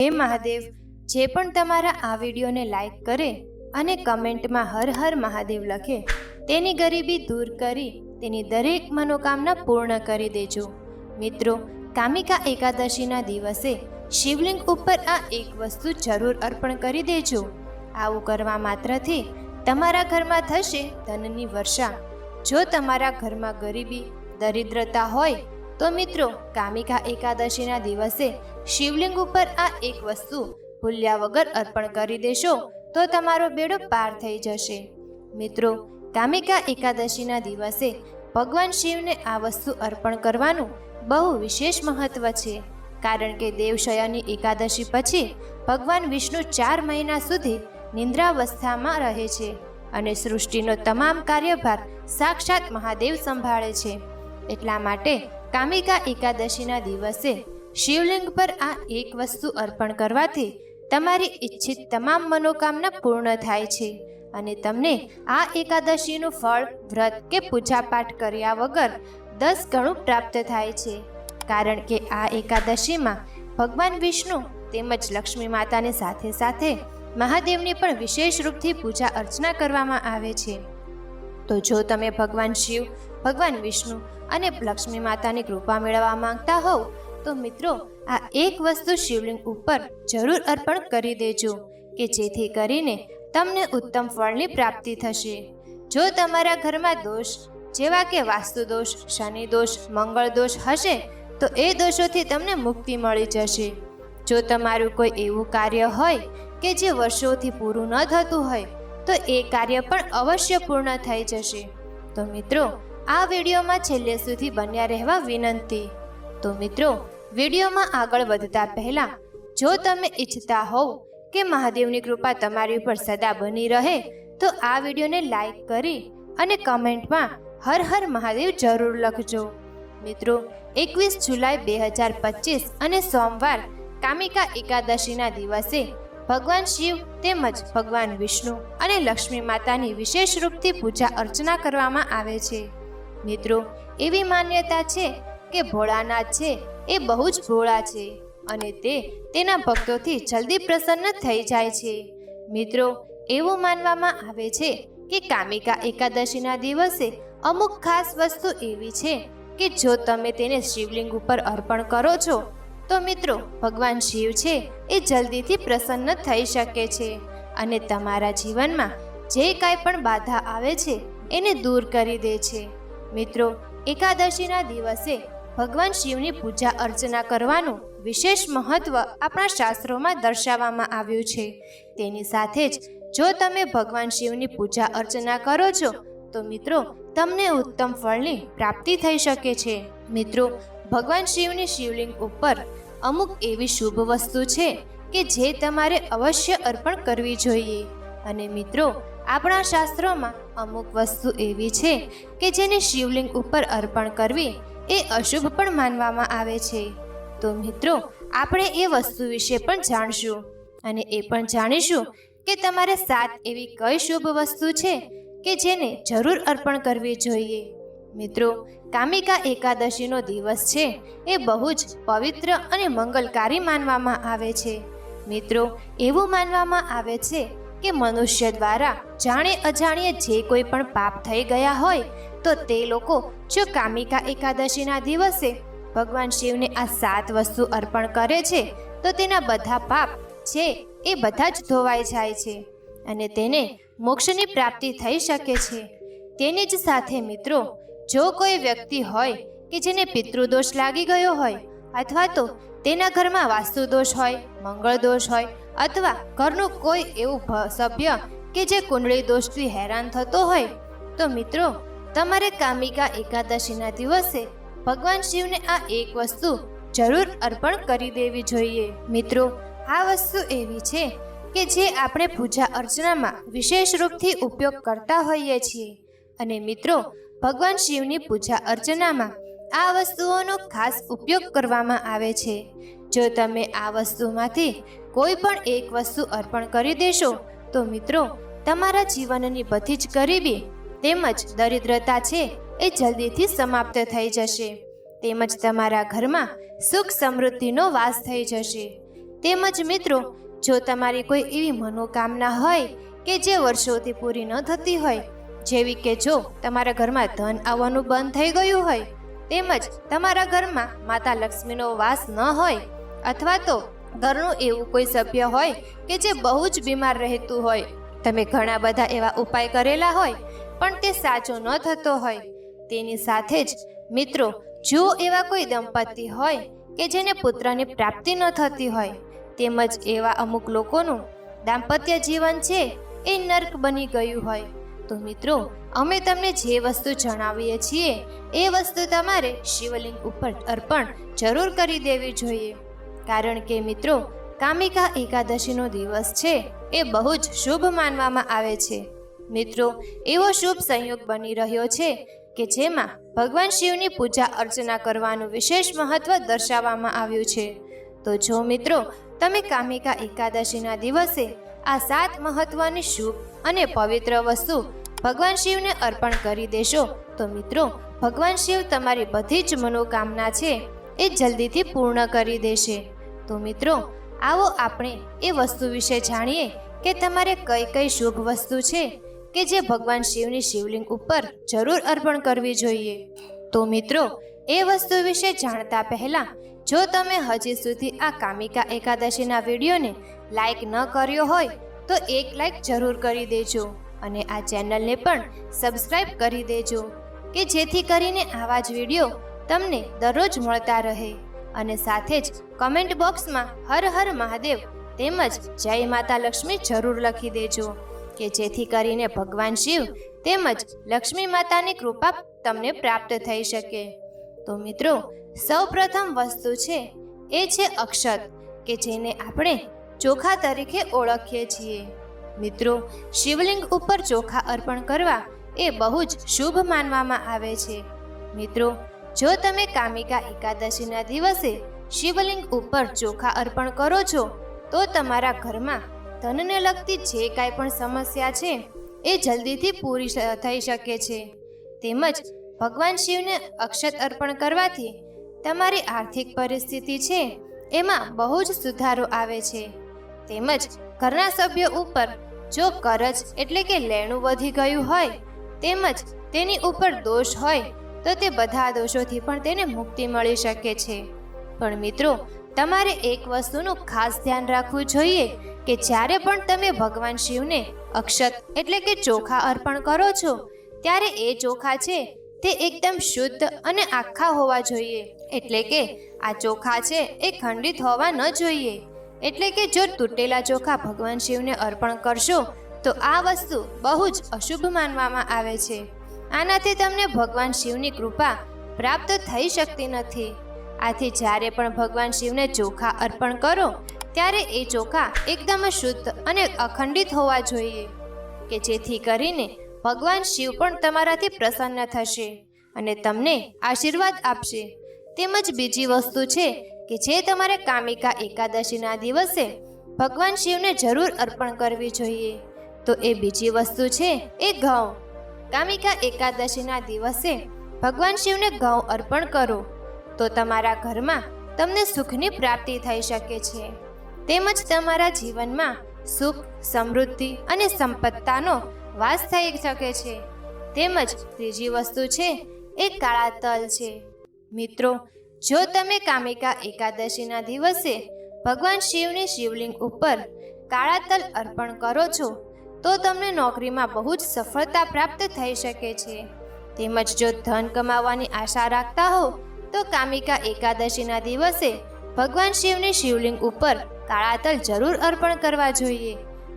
હે મહાદેવ, જે પણ તમારા આ વિડીયોને લાઈક કરે અને કમેન્ટમાં હર હર મહાદેવ લખે, તેની ગરીબી દૂર કરી તેની દરેક મનોકામના પૂર્ણ કરી દેજો. મિત્રો, કામિકા એકાદશીના દિવસે શિવલિંગ ઉપર આ એક વસ્તુ જરૂર અર્પણ કરી દેજો. આવું કરવા માત્રથી તમારા ઘરમાં થશે ધનની વર્ષા. જો તમારા ઘરમાં ગરીબી, દરિદ્રતા હોય તો મિત્રો, કામિકા એકાદશીના દિવસે શિવલિંગ ઉપર આ એક વસ્તુ ભૂલ્યા વગર અર્પણ કરી દેશો તો તમારો બેડો પાર થઈ જશે. મિત્રો, કામિકા એકાદશીના દિવસે ભગવાન શિવને આ વસ્તુ અર્પણ કરવાનું બહુ વિશેષ મહત્વ છે. કારણ કે દેવશયની એકાદશી પછી ભગવાન વિષ્ણુ 4 મહિના સુધી નિંદ્રાવસ્થામાં રહે છે અને સૃષ્ટિનો તમામ કાર્યભાર સાક્ષાત મહાદેવ સંભાળે છે. એટલા માટે કામિકા એકાદશીના દિવસે શિવલિંગ પર આ એક વસ્તુ અર્પણ કરવાથી તમારી ઈચ્છિત તમામ મનોકામના પૂર્ણ થાય છે અને તમને આ એકાદશીનું ફળ વ્રત કે પૂજાપાઠ કર્યા વગર 10 ગણું પ્રાપ્ત થાય છે. કારણ કે આ એકાદશીમાં ભગવાન વિષ્ણુ તેમજ લક્ષ્મી માતાની સાથે સાથે મહાદેવની પણ વિશેષ રૂપથી પૂજા અર્ચના કરવામાં આવે છે. તો જો તમે ભગવાન શિવ, ભગવાન વિષ્ણુ અને લક્ષ્મી માતાની કૃપા મેળવવા માંગતા હોવ તો મિત્રો, આ એક વસ્તુ શિવલિંગ ઉપર જરૂર અર્પણ કરી દેજો કે જેથી કરીને તમને ઉત્તમ ફળની પ્રાપ્તિ થશે. જો તમારા ઘરમાં દોષ જેવા કે વાસ્તુ દોષ, શનિ દોષ, મંગળ દોષ હશે તો એ દોષોથી તમને મુક્તિ મળી જશે. જો તમારું કોઈ એવું કાર્ય હોય કે જે વર્ષોથી પૂરું ન થતું હોય તો એ કાર્ય પણ અવશ્ય પૂર્ણ થઈ જશે. તો મિત્રો, આ વિડીયોમાં છેલ્લે સુધી બન્યા રહેવા વિનંતી. તો મિત્રો, વિડીયોમાં આગળ વધતા પહેલા જો તમે ઈચ્છતા હોવ કે મહાદેવની કૃપા તમારી ઉપર સદા બની રહે તો આ વિડીયોને લાઈક કરી અને કમેન્ટમાં હર હર મહાદેવ જરૂર લખજો. મિત્રો, 21 જુલાઈ 2025 અને સોમવાર કામિકા એકાદશીના દિવસે ભગવાન શિવ તેમજ ભગવાન વિષ્ણુ અને લક્ષ્મી માતાની વિશેષ રૂપથી પૂજા અર્ચના કરવામાં આવે છે. મિત્રો, એવી માન્યતા છે કે ભોળાનાથ છે એ બહુ જ ભોળા છે અને તે તેના ભક્તોથી જલ્દી પ્રસન્ન થઈ જાય છે. મિત્રો, એવું માનવામાં આવે છે કે કામિકા એકાદશીના દિવસે અમુક ખાસ વસ્તુ એવી છે કે જો તમે તેને શિવલિંગ ઉપર અર્પણ કરો છો તો મિત્રો, ભગવાન શિવ છે એ જલ્દીથી પ્રસન્ન થઈ શકે છે અને તમારા જીવનમાં જે કાંઈ પણ બાધા આવે છે એને દૂર કરી દે છે. મિત્રો, એકાદશીના દિવસે ભગવાન શિવની પૂજા અર્ચના કરવાનું વિશેષ મહત્વ આપણા શાસ્ત્રોમાં દર્શાવવામાં આવ્યું છે. તેની સાથે જ જો તમે ભગવાન શિવની પૂજા અર્ચના કરો છો તો મિત્રો, તમને ઉત્તમ ફળની પ્રાપ્તિ થઈ શકે છે. મિત્રો, ભગવાન શિવની શિવલિંગ ઉપર અમુક એવી શુભ વસ્તુ છે કે જે તમારે અવશ્ય અર્પણ કરવી જોઈએ. અને મિત્રો, આપણા શાસ્ત્રોમાં અમુક વસ્તુ એવી છે કે જેને શિવલિંગ ઉપર અર્પણ કરવી એ અશુભ પણ માનવામાં આવે છે. તો મિત્રો, આપણે એ વસ્તુ વિશે પણ જાણશું અને એ પણ જાણીશું કે તમારે 7 એવી કઈ શુભ વસ્તુ છે કે જેને જરૂર અર્પણ કરવી જોઈએ. મિત્રો, કામિકા એકાદશીનો દિવસ છે એ બહુ જ પવિત્ર અને મંગલકારી માનવામાં આવે છે. મિત્રો, એવું માનવામાં આવે છે કે મનુષ્ય દ્વારા જાણે અજાણ્યે જે કોઈ પણ પાપ થઈ ગયા હોય તો તે લોકો જો કામિકા એકાદશીના દિવસે ભગવાન શિવને આ 7 વસ્તુ અર્પણ કરે છે તો તેના બધા પાપ છે એ બધા જ ધોવાઈ જાય છે અને તેને મોક્ષની પ્રાપ્તિ થઈ શકે છે. તેની જ સાથે મિત્રો, જો કોઈ વ્યક્તિ હોય કે જેને પિતૃદોષ લાગી ગયો હોય અથવા તો તેના ઘરમાં વાસ્તુ દોષ હોય, મંગળ દોષ હોય અથવા ઘરનું કોઈ એવું સભ્ય કે જે કુંડળી દોષથી હેરાન થતો હોય તો મિત્રો, તમારે કામિકા એકાદશીના દિવસે ભગવાન શિવને આ એક વસ્તુ જરૂર અર્પણ કરી દેવી જોઈએ. મિત્રો, આ વસ્તુ એવી છે કે જે આપણે પૂજા અર્ચનામાં વિશેષ રૂપથી ઉપયોગ કરતા હોઈએ છીએ અને મિત્રો, ભગવાન શિવની પૂજા અર્ચનામાં આ વસ્તુઓનો ખાસ ઉપયોગ કરવામાં આવે છે. જો તમે આ વસ્તુમાંથી કોઈ પણ એક વસ્તુ અર્પણ કરી દેશો તો મિત્રો, તમારા જીવનની બધી જ ગરીબી તેમજ દરિદ્રતા છે એ જલ્દીથી સમાપ્ત થઈ જશે તેમજ તમારા ઘરમાં સુખ સમૃદ્ધિનો વાસ થઈ જશે. તેમજ મિત્રો, જો તમારી કોઈ એવી મનોકામના હોય કે જે વર્ષોથી પૂરી ન થતી હોય, જેવી કે જો તમારા ઘરમાં ધન આવવાનું બંધ થઈ ગયું હોય, તેમજ તમારા ઘરમાં માતા લક્ષ્મીનો વાસ ન હોય, અથવા તો ઘરનું એવું કોઈ સભ્ય હોય કે જે બહુ જ બીમાર રહેતું હોય, તમે ઘણા બધા એવા ઉપાય કરેલા હોય પણ તે સાચો ન થતો હોય, તેની સાથે જ મિત્રો, જો એવા કોઈ દંપતી હોય કે જેને પુત્રની પ્રાપ્તિ ન થતી હોય, તેમજ એવા અમુક લોકોનું દાંપત્ય જીવન છે એ નર્ક બની ગયું હોય, તો મિત્રો, અમે તમને જે વસ્તુ જણાવીએ છીએ એ વસ્તુ તમારે શિવલિંગ ઉપર અર્પણ જરૂર કરી દેવી જોઈએ. કારણ કે મિત્રો, કામિકા એકાદશીનો દિવસ છે એ બહુ જ શુભ માનવામાં આવે છે. મિત્રો, એવો શુભ સંયોગ બની રહ્યો છે કે જેમાં ભગવાન શિવની પૂજા અર્ચના કરવાનું વિશેષ મહત્વ દર્શાવવામાં આવ્યું છે. તો જો મિત્રો, તમે કામિકા એકાદશીના દિવસે આ 7 મહત્વની શુભ અને પવિત્ર વસ્તુ ભગવાન શિવને અર્પણ કરી દેશો, તો મિત્રો, ભગવાન શિવ તમારી બધી જ મનોકામના છે એ જલ્દીથી પૂર્ણ કરી દેશે. તો મિત્રો, આવો આપણે એ વસ્તુ વિશે જાણીએ કે તમારે કઈ કઈ શુભ વસ્તુ છે કે જે ભગવાન શિવની શિવલિંગ ઉપર જરૂર અર્પણ કરવી જોઈએ. તો મિત્રો, એ વસ્તુ વિશે જાણતા પહેલા, જો તમે હજી સુધી આ કામિકા એકાદશીના વિડીયોને લાઈક ન કર્યો હોય તો એક લાઈક જરૂર કરી દેજો અને આ ચેનલને પણ સબસ્ક્રાઈબ કરી દેજો કે જેથી કરીને આવા જ વિડીયો તમને દરરોજ મળતા રહે. અને સાથે જ કમેન્ટ બોક્સમાં હર હર મહાદેવ તેમજ જય માતા લક્ષ્મી જરૂર લખી દેજો કે જેથી કરીને ભગવાન શિવ તેમજ લક્ષ્મી માતાની કૃપા તમને પ્રાપ્ત થઈ શકે. તો મિત્રો, સૌ પ્રથમ વસ્તુ છે એ છે અક્ષત, કે જેને આપણે ચોખા તરીકે ઓળખીએ છીએ. મિત્રો, શિવલિંગ ઉપર ચોખા અર્પણ કરવા એ બહુ જ શુભ માનવામાં આવે છે. મિત્રો, જો તમે કામિકા એકાદશીના દિવસે શિવલિંગ ઉપર ચોખા અર્પણ કરો છો તો તમારા ઘરમાં ધનને લગતી જે કાંઈ પણ સમસ્યા છે એ જલ્દીથી પૂરી થઈ શકે છે. તેમજ ભગવાન શિવને અક્ષત અર્પણ કરવાથી તમારી આર્થિક પરિસ્થિતિ છે એમાં બહુ જ સુધારો આવે છે. તેમજ ઘરના સભ્યો ઉપર જો કરજ એટલે કે લેણું વધી ગયું હોય, તેમજ તેની ઉપર દોષ હોય તો તે બધા દોષોથી પણ તેને મુક્તિ મળી શકે છે. પણ મિત્રો, તમારે એક વસ્તુનું ખાસ ધ્યાન રાખવું જોઈએ કે જ્યારે પણ તમે ભગવાન શિવને અક્ષત એટલે કે ચોખા અર્પણ કરો છો, ત્યારે એ ચોખા છે તે એકદમ શુદ્ધ અને આખા હોવા જોઈએ. એટલે કે આ ચોખા છે એ ખંડિત હોવા ન જોઈએ. એટલે કે જો તૂટેલા ચોખા ભગવાન શિવને અર્પણ કરશો તો આ વસ્તુ બહુ જ અશુભ માનવામાં આવે છે. આનાથી તમને ભગવાન શિવની કૃપા પ્રાપ્ત થઈ શકતી નથી. આથી જ્યારે પણ ભગવાન શિવને ચોખા અર્પણ કરો ત્યારે એ ચોખા એકદમ શુદ્ધ અને અખંડિત હોવા જોઈએ કે જેથી કરીને ભગવાન શિવ પણ તમારાથી પ્રસન્ન થશે અને તમને આશીર્વાદ આપશે. તેમજ બીજી વસ્તુ છે કે જે તમારે કામિકા એકાદશીના દિવસે ભગવાન શિવને જરૂર અર્પણ કરવી જોઈએ, તો એ બીજી વસ્તુ છે એ ઘઉં. કામિકા એકાદશીના દિવસે ભગવાન શિવને ઘઉં અર્પણ કરો તો તમારા ઘરમાં તમને સુખની પ્રાપ્તિ થઈ શકે છે. તેમજ તમારા જીવનમાં સુખ, સમૃદ્ધિ અને સંપત્તિનો વાસ થઈ શકે છે. તેમજ ત્રીજી વસ્તુ છે એ કાળા તલ છે. મિત્રો, જો તમે કામિકા એકાદશીના દિવસે ભગવાન શિવની શિવલિંગ ઉપર કાળા તલ અર્પણ કરો છો તો તમને નોકરીમાં બહુ જ સફળતા પ્રાપ્ત થઈ શકે છે. તેમજ જો ધન કમાવાની આશા રાખતા હો તો કામિકા એકાદશીના દિવસે ભગવાન શિવની શિવલિંગ ઉપર કાળા તલ જરૂર અર્પણ કરવા જોઈએ.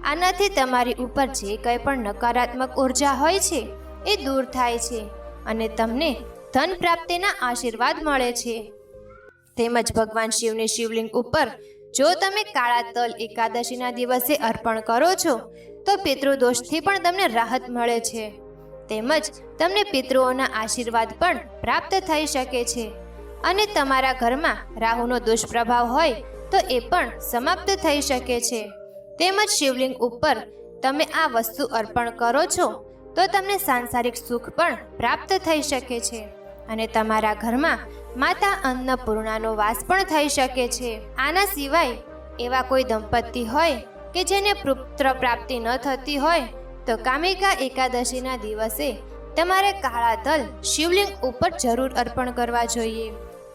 આનાથી તમારી ઉપર જે કંઈ પણ નકારાત્મક ઉર્જા હોય છે એ દૂર થાય છે અને તમને ધન પ્રાપ્તિના આશીર્વાદ મળે છે. તેમજ ભગવાન શિવની શિવલિંગ ઉપર જો તમે કાળા તલ એકાદશીના દિવસે અર્પણ કરો છો તો પિતૃદોષથી પણ તમને રાહત મળે છે. તેમજ તમને પિતૃઓના આશીર્વાદ પણ પ્રાપ્ત થઈ શકે છે અને તમારા ઘરમાં રાહુનો દુષ્પ્રભાવ હોય તો એ પણ સમાપ્ત થઈ શકે છે. તેમજ શિવલિંગ ઉપર તમે આ વસ્તુ અર્પણ કરો છો તો તમને સાંસારિક સુખ પણ પ્રાપ્ત થઈ શકે છે અને તમારા ઘરમાં માતા અન્નપૂર્ણાનો વાસ પણ થઈ શકે છે. આના સિવાય એવા કોઈ દંપતી હોય કે જેને પુત્ર પ્રાપ્તિ ન થતી હોય તો કામિકા એકાદશીના દિવસે તમારે કાળા તલ શિવલિંગ ઉપર જરૂર અર્પણ કરવા જોઈએ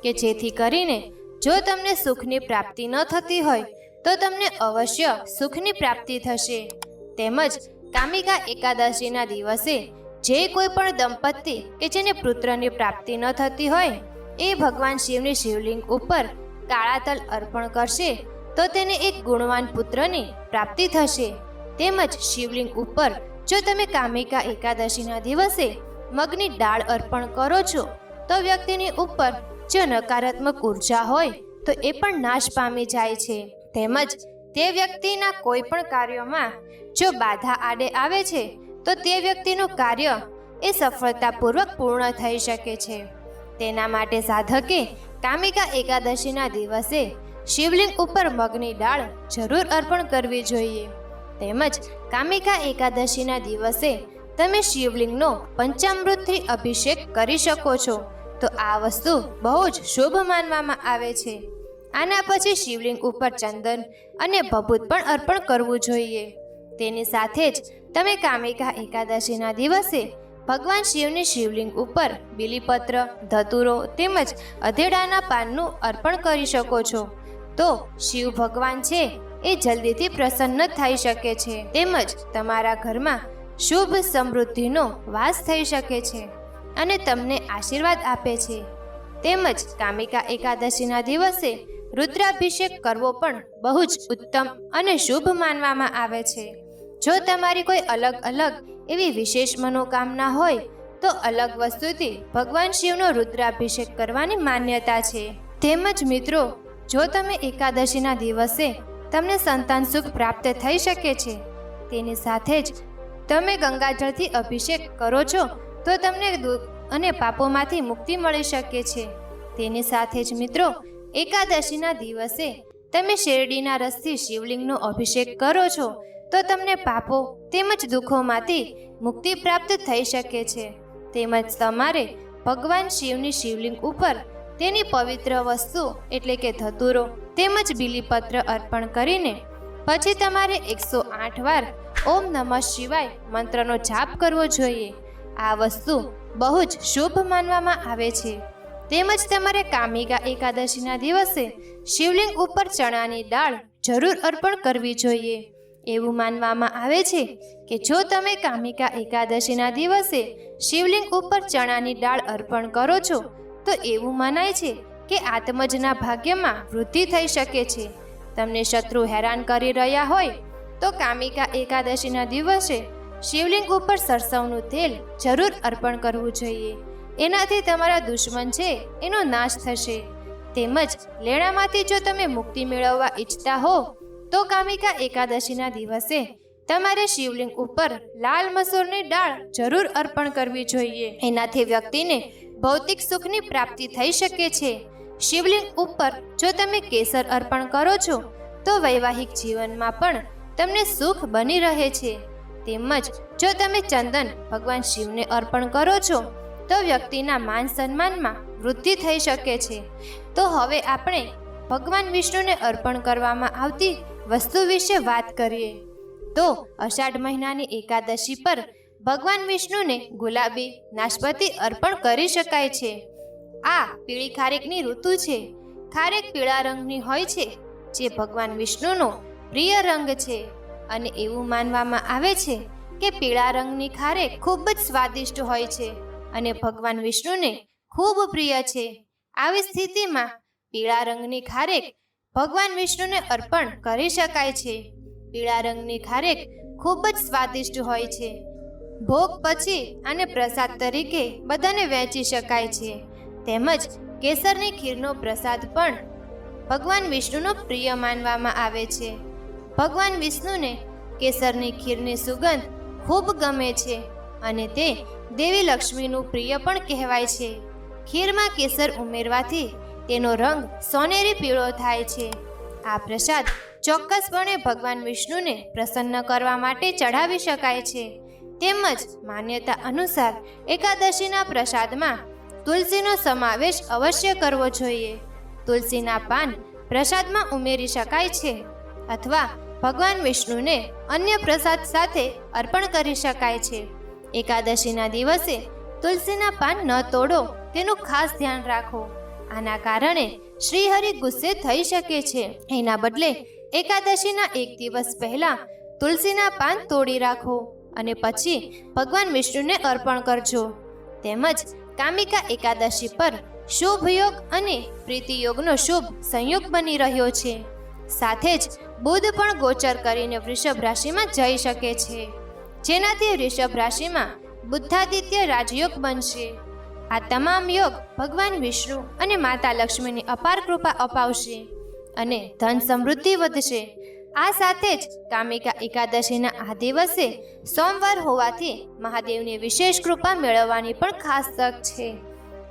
કે જેથી કરીને જો તમને સુખની પ્રાપ્તિ ન થતી હોય તો તમને અવશ્ય સુખની પ્રાપ્તિ થશે. તેમજ કામિકા એકાદશીના દિવસે જે કોઈ પણ દંપતી કે જેને પુત્રની પ્રાપ્તિ ન થતી હોય એ ભગવાન શિવની શિવલિંગ ઉપર કાળા તલ અર્પણ કરશે તો તેને એક ગુણવાન પુત્રની પ્રાપ્તિ થશે. તેમજ શિવલિંગ ઉપર જો તમે કામિકા એકાદશીના દિવસે મગની દાળ અર્પણ કરો છો તો વ્યક્તિની ઉપર જો નકારાત્મક ઉર્જા હોય તો એ પણ નાશ પામી જાય છે. તેમજ તે વ્યક્તિના કોઈ પણ કાર્યોમાં જો બાધા આડે આવે છે તો તે વ્યક્તિનું કાર્ય એ સફળતાપૂર્વક પૂર્ણ થઈ શકે છે. તેના માટે સાધકે કામિકા એકાદશીના દિવસે શિવલિંગ ઉપર મગની દાળ જરૂર અર્પણ કરવી જોઈએ. તેમજ કામિકા એકાદશીના દિવસે તમે શિવલિંગનો પંચામૃતથી અભિષેક કરી શકો છો તો આ વસ્તુ બહુ જ શુભ માનવામાં આવે છે. આના પછી શિવલિંગ ઉપર ચંદન અને ભભૂત પણ અર્પણ કરવું જોઈએ. તેની સાથે જ તમે કામિકા એકાદશીના દિવસે ભગવાન શિવની શિવલિંગ ઉપર બીલીપત્ર, ધતુરો તેમજ અધેડાના પાનનું અર્પણ કરી શકો છો તો શિવ ભગવાન છે એ જલ્દીથી પ્રસન્ન થઈ શકે છે. તેમજ તમારા ઘરમાં શુભ સમૃદ્ધિનો વાસ થઈ શકે છે અને તમને આશીર્વાદ આપે છે. તેમજ કામિકા એકાદશીના દિવસે રુદ્રાભિષેક કરવો પણ બહુ જ ઉત્તમ અને શુભ માનવામાં આવે છે. જો તમારી કોઈ અલગ અલગ એવી વિશેષ મનોકામના હોય તો અલગ વસ્તુથી ભગવાન શિવનો રુદ્રાભિષેક કરવાની માન્યતા છે. તેમજ મિત્રો, જો તમે એકાદશીના દિવસે તમને સંતાન સુખ પ્રાપ્ત થઈ શકે છે તેની સાથે જ તમે ગંગાજળથી અભિષેક કરો છો તો તમને દુઃખ અને પાપોમાંથી મુક્તિ મળી શકે છે. તેની સાથે જ મિત્રો, એકાદશીના દિવસે તમે શેરડીના રસથી શિવલિંગનો અભિષેક કરો છો તો તમને પાપો તેમજ દુઃખોમાંથી મુક્તિ પ્રાપ્ત થઈ શકે છે. તેમજ તમારે ભગવાન શિવની શિવલિંગ ઉપર તેની પવિત્ર વસ્તુ એટલે કે ધતુરો તેમજ બીલીપત્ર અર્પણ કરીને પછી તમારે 108 વાર ઓમ નમઃ શિવાય મંત્રનો જાપ કરવો જોઈએ. આ વસ્તુ બહુ જ શુભ માનવામાં આવે છે. તેમજ તમારે કામિકા એકાદશીના દિવસે શિવલિંગ ઉપર ચણાની દાળ જરૂર અર્પણ કરવી જોઈએ. એવું માનવામાં આવે છે કે જો તમે કામિકા એકાદશીના દિવસે શિવલિંગ ઉપર ચણાની દાળ અર્પણ કરો છો તો એવું મનાય છે કે આત્મજના ભાગ્યમાં વૃદ્ધિ થઈ શકે છે. તમને શત્રુ હેરાન કરી રહ્યા હોય તો કામિકા એકાદશીના દિવસે શિવલિંગ ઉપર સરસવનું તેલ જરૂર અર્પણ કરવું જોઈએ. એનાથી તમારા દુશ્મન છે એનો નાશ થશે. તેમજ લેણામાંથી જો તમે મુક્તિ મેળવવા ઈચ્છતા હો તો કામિકા એકાદશીના દિવસે તમારે શિવલિંગ ઉપર લાલ મસૂરની દાળ જરૂર અર્પણ કરવી જોઈએ. એનાથી વ્યક્તિને ભૌતિક સુખની પ્રાપ્તિ થઈ શકે છે. શિવલિંગ ઉપર જો તમે કેસર અર્પણ કરો છો તો વૈવાહિક જીવનમાં પણ તમને સુખ બની રહે છે. તેમજ જો તમે ચંદન ભગવાન શિવને અર્પણ કરો છો તો વ્યક્તિના માન સન્માનમાં વૃદ્ધિ થઈ શકે છે. તો હવે આપણે ભગવાન વિષ્ણુને અર્પણ કરવામાં આવતી વસ્તુ વિશે વાત કરીએ. તો અષાઢ મહિનાની એકાદશી પર ભગવાન વિષ્ણુને ગુલાબી નાશપતિ અર્પણ કરી શકાય છે. આ પીળી ખારેકની ઋતુ છે. ખારેક પીળા રંગની હોય છે જે ભગવાન વિષ્ણુનો પ્રિય રંગ છે અને એવું માનવામાં આવે છે કે પીળા રંગની ખારેક ખૂબ જ સ્વાદિષ્ટ હોય છે અને ભગવાન વિષ્ણુને ખૂબ પ્રિય છે. આવી સ્થિતિમાં પીળા રંગની ખારેક ભગવાન વિષ્ણુને અર્પણ કરી શકાય છે. પીળા રંગની ખારેક ખૂબ જ સ્વાદિષ્ટ હોય છે. ભોગ પછી આને પ્રસાદ તરીકે બધાને વહેંચી શકાય છે. તેમજ કેસરની ખીરનો પ્રસાદ પણ ભગવાન વિષ્ણુનો પ્રિય માનવામાં આવે છે. ભગવાન વિષ્ણુને કેસરની ખીરની સુગંધ ખૂબ ગમે છે અને તે દેવી લક્ષ્મીનું પ્રિય પણ કહેવાય છે. ખીરમાં કેસર ઉમેરવાથી તેનો રંગ સોનેરી પીળો થાય છે. આ પ્રસાદ ચોક્કસપણે ભગવાન વિષ્ણુને પ્રસન્ન કરવા માટે ચઢાવી શકાય છે. તેમજ માન્યતા અનુસાર એકાદશીના પ્રસાદમાં તુલસીનો સમાવેશ અવશ્ય કરવો જોઈએ. તુલસીના પાન પ્રસાદમાં ઉમેરી શકાય છે અથવા ભગવાન વિષ્ણુને અન્ય પ્રસાદ સાથે અર્પણ કરી શકાય છે. એકાદશીના દિવસે તુલસીના પાન ન તોડો તેનું ખાસ ધ્યાન રાખો. આના કારણે શ્રીહરિ ગુસ્સે થઈ શકે છે. એના બદલે એકાદશીના એક દિવસ પહેલા તુલસીના પાન તોડી રાખો અને પછી ભગવાન વિષ્ણુને અર્પણ કરજો. તેમજ કામિકા એકાદશી પર શુભ યોગ અને પ્રીતિ યોગનો શુભ સંયોગ બની રહ્યો છે. સાથે જ બુધ પણ ગોચર કરીને વૃષભ રાશિમાં જઈ શકે છે, જેનાથી વૃષભ રાશિમાં બુદ્ધાદિત્ય રાજયોગ બનશે. આ તમામ યોગ ભગવાન વિષ્ણુ અને માતા લક્ષ્મીની અપાર કૃપા અપાવશે અને ધન સમૃદ્ધિ વધશે. આ સાથે જ કામિકા એકાદશીના આ દિવસે સોમવાર હોવાથી મહાદેવની વિશેષ કૃપા મેળવવાની પણ ખાસ તક છે.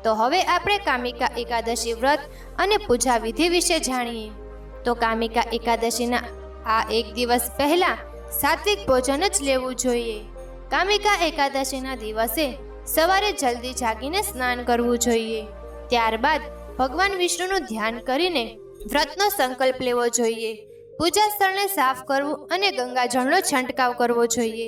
તો હવે આપણે કામિકા એકાદશી વ્રત અને પૂજા વિધિ વિશે જાણીએ. તો કામિકા એકાદશીના આ એક દિવસ પહેલા સાત્વિક ભોજન જ લેવું જોઈએ. કામિકા એકાદશીના દિવસે સવારે જલ્દી જાગીને સ્નાન કરવું જોઈએ. ત્યારબાદ ભગવાન વિષ્ણુનું ધ્યાન કરીને વ્રતનો સંકલ્પ લેવો જોઈએ. પૂજા સ્થળને સાફ કરવું અને ગંગાજળનો છંટકાવ કરવો જોઈએ.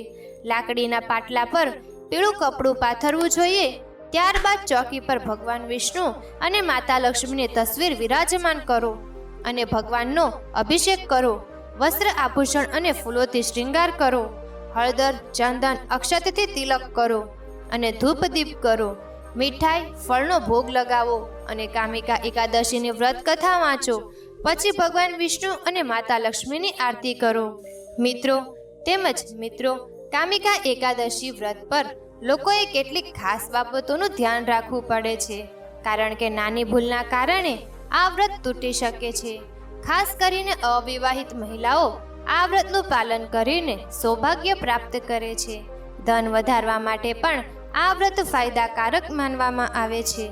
લાકડીના પાટલા પર પીળું કપડું પાથરવું જોઈએ. ત્યારબાદ ચોકી પર ભગવાન વિષ્ણુ અને માતા લક્ષ્મીની તસવીર વિરાજમાન કરો અને ભગવાનનો અભિષેક કરો. વસ્ત્ર આભૂષણ અને ફૂલોથી શ્રૃંગાર કરો. હળદર, ચંદન, અક્ષતથી તિલક કરો અને ધૂપ દીપ કરો. મીઠાઈ, ફળનો ભોગ લગાવો અને કામિકા એકાદશીની વ્રત કથા વાંચો. પછી ભગવાન વિષ્ણુ અને માતા લક્ષ્મીની આરતી કરો. મિત્રો કામિકા એકાદશી વ્રત પર લોકોએ કેટલીક ખાસ બાબતોનું ધ્યાન રાખવું પડે છે, કારણ કે નાની ભૂલના કારણે આ વ્રત તૂટી શકે છે. ખાસ કરીને અવિવાહિત મહિલાઓ આ વ્રતનું પાલન કરીને સૌભાગ્ય પ્રાપ્ત કરે છે. ધન વધારવા માટે પણ આ વ્રત ફાયદાકારક માનવામાં આવે છે.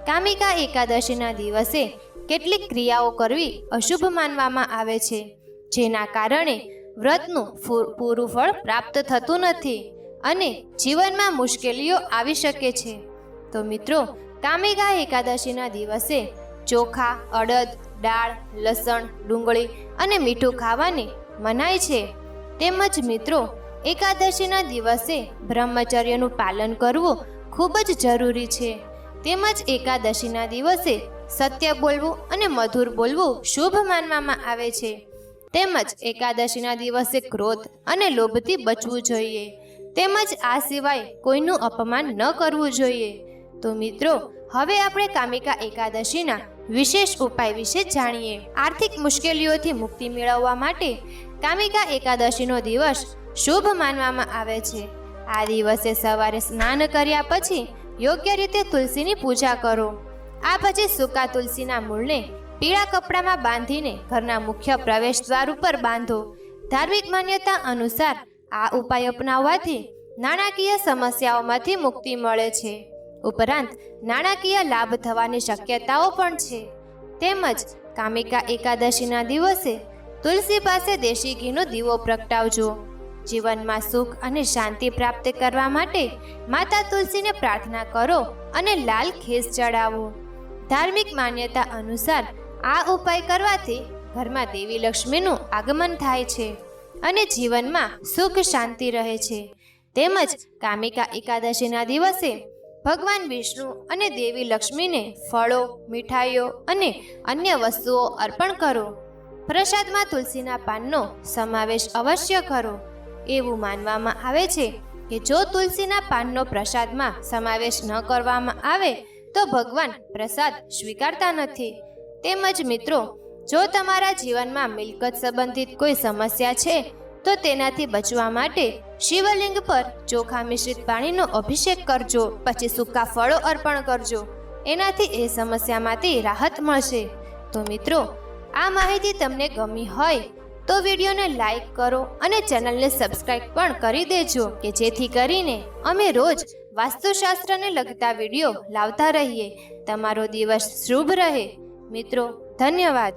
કામિકા એકાદશીના દિવસે કેટલીક ક્રિયાઓ કરવી અશુભ માનવામાં આવે છે, જેના કારણે વ્રતનું પૂરું ફળ પ્રાપ્ત થતું નથી અને જીવનમાં મુશ્કેલીઓ આવી શકે છે. તો મિત્રો, કામિકા એકાદશીના દિવસે ચોખા, અડદ, દાળ, લસણ, ડુંગળી અને મીઠું ખાવાની મનાઈ છે. તેમજ મિત્રો, એકાદશીના દિવસે બ્રહ્મચર્યનું પાલન કરવું ખૂબ જ જરૂરી છે. તેમજ એકાદશીના દિવસે સત્ય બોલવું અને મધુર બોલવું શુભ માનવામાં આવે છે. તેમજ એકાદશીના દિવસે ક્રોધ અને લોભથી બચવું જોઈએ. તેમજ આ સિવાય કોઈનું અપમાન ન કરવું જોઈએ. તો મિત્રો, હવે આપણે કામિકા એકાદશીના વિશેષ ઉપાય વિશે જાણીએ. આર્થિક મુશ્કેલીઓથી મુક્તિ મેળવવા માટે કામિકા એકાદશીનો દિવસ શુભ માનવામાં આવે છે. આ દિવસે સવારે સ્નાન કર્યા પછી યોગ્ય રીતે તુલસીની પૂજા કરો. આ પછી સૂકા તુલસીના મૂળને પીળા કપડામાં બાંધીને ઘરના મુખ્ય પ્રવેશ દ્વાર ઉપર બાંધો. ધાર્મિક માન્યતા અનુસાર આ ઉપાય અપનાવવાથી નાણાકીય સમસ્યાઓમાંથી મુક્તિ મળે છે. ઉપરાંત નાણાકીય લાભ થવાની શક્યતાઓ પણ છે. તેમજ કામિકા એકાદશીના દિવસે તુલસી પાસે દેશી ઘીનો દીવો પ્રગટાવજો. જીવનમાં સુખ અને શાંતિ પ્રાપ્ત કરવા માટે માતા તુલસીને પ્રાર્થના કરો અને લાલ ખેસ ચડાવો. ધાર્મિક માન્યતા અનુસાર આ ઉપાય કરવાથી ઘરમાં દેવી લક્ષ્મીનું આગમન થાય છે અને જીવનમાં સુખ શાંતિ રહે છે. તેમજ કામિકા એકાદશીના દિવસે ભગવાન વિષ્ણુ અને દેવી લક્ષ્મીને ફળો, મીઠાઈઓ અને અન્ય વસ્તુઓ અર્પણ કરો. પ્રસાદમાં તુલસીના પાનનો સમાવેશ અવશ્ય કરો. એવું માનવામાં આવે છે કે જો તુલસીના પાનનો પ્રસાદમાં સમાવેશ ન કરવામાં આવે તો ભગવાન પ્રસાદ સ્વીકારતા નથી. તેમજ મિત્રો, જો તમારા જીવનમાં મિલકત સંબંધિત કોઈ સમસ્યા છે તો તેનાથી બચવા માટે શિવલિંગ પર ચોખા મિશ્રિત પાણીનો અભિષેક કરજો. પછી સૂકા ફળો અર્પણ કરજો. એનાથી એ સમસ્યામાંથી રાહત મળશે. તો મિત્રો, આ માહિતી તમને ગમી હોય તો વિડીયોને લાઈક કરો અને ચેનલને સબસ્ક્રાઈબ પણ કરી દેજો, કે જેથી કરીને અમે રોજ વાસ્તુશાસ્ત્રને લગતા વિડીયો લાવતા રહીએ. તમારો દિવસ શુભ રહે. મિત્રો, ધન્યવાદ.